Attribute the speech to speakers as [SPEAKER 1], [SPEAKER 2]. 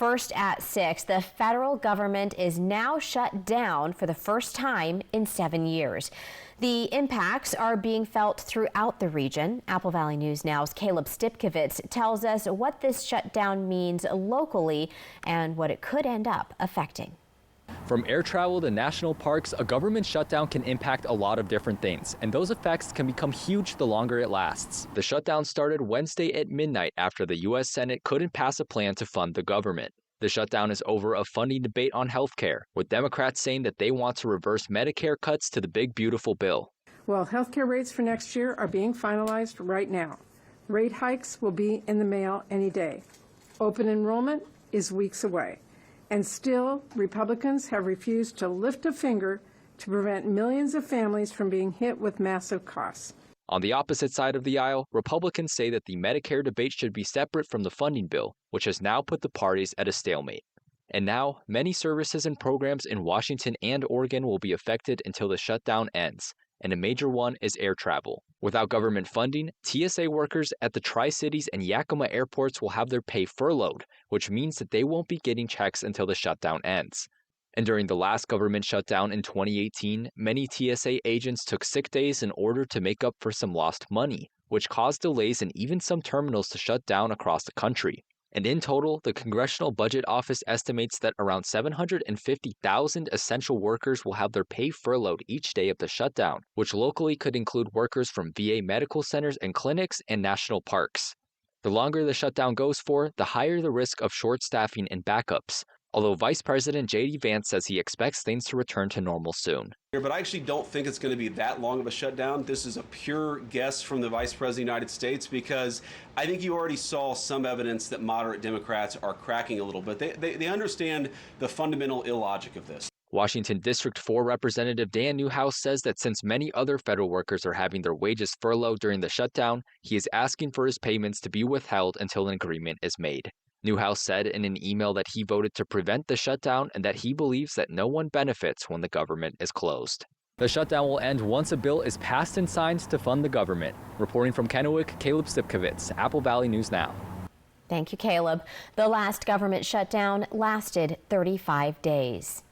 [SPEAKER 1] First at 6, the federal government is now shut down for the first time in 7 years. The impacts are being felt throughout the region. Apple Valley News Now's Caleb Stipkovitz tells us what this shutdown means locally and what it could end up affecting.
[SPEAKER 2] From air travel to national parks, a government shutdown can impact a lot of different things, and those effects can become huge the longer it lasts. The shutdown started Wednesday at midnight after the U.S. Senate couldn't pass a plan to fund the government. The shutdown is over a funding debate on health care, with Democrats saying that they want to reverse Medicare cuts to the big beautiful bill.
[SPEAKER 3] Well, health care rates for next year are being finalized right now. Rate hikes will be in the mail any day. Open enrollment is weeks away. And still, Republicans have refused to lift a finger to prevent millions of families from being hit with massive costs.
[SPEAKER 2] On the opposite side of the aisle, Republicans say that the Medicare debate should be separate from the funding bill, which has now put the parties at a stalemate. And now, many services and programs in Washington and Oregon will be affected until the shutdown ends, and a major one is air travel. Without government funding, TSA workers at the Tri-Cities and Yakima airports will have their pay furloughed, which means that they won't be getting checks until the shutdown ends. And during the last government shutdown in 2018, many TSA agents took sick days in order to make up for some lost money, which caused delays in even some terminals to shut down across the country. And in total, the Congressional Budget Office estimates that around 750,000 essential workers will have their pay furloughed each day of the shutdown, which locally could include workers from VA medical centers and clinics and national parks. The longer the shutdown goes for, the higher the risk of short staffing and backups, although Vice President J.D. Vance says he expects things to return to normal soon.
[SPEAKER 4] But I actually don't think it's going to be that long of a shutdown. This is a pure guess from the Vice President of the United States because I think you already saw some evidence that moderate Democrats are cracking a little bit. They understand the fundamental illogic of this.
[SPEAKER 2] Washington District 4 Representative Dan Newhouse says that since many other federal workers are having their wages furloughed during the shutdown, he is asking for his payments to be withheld until an agreement is made. Newhouse said in an email that he voted to prevent the shutdown and that he believes that no one benefits when the government is closed. The shutdown will end once a bill is passed and signed to fund the government. Reporting from Kennewick, Caleb Stipkovitz, Apple Valley News Now.
[SPEAKER 1] Thank you, Caleb. The last government shutdown lasted 35 days.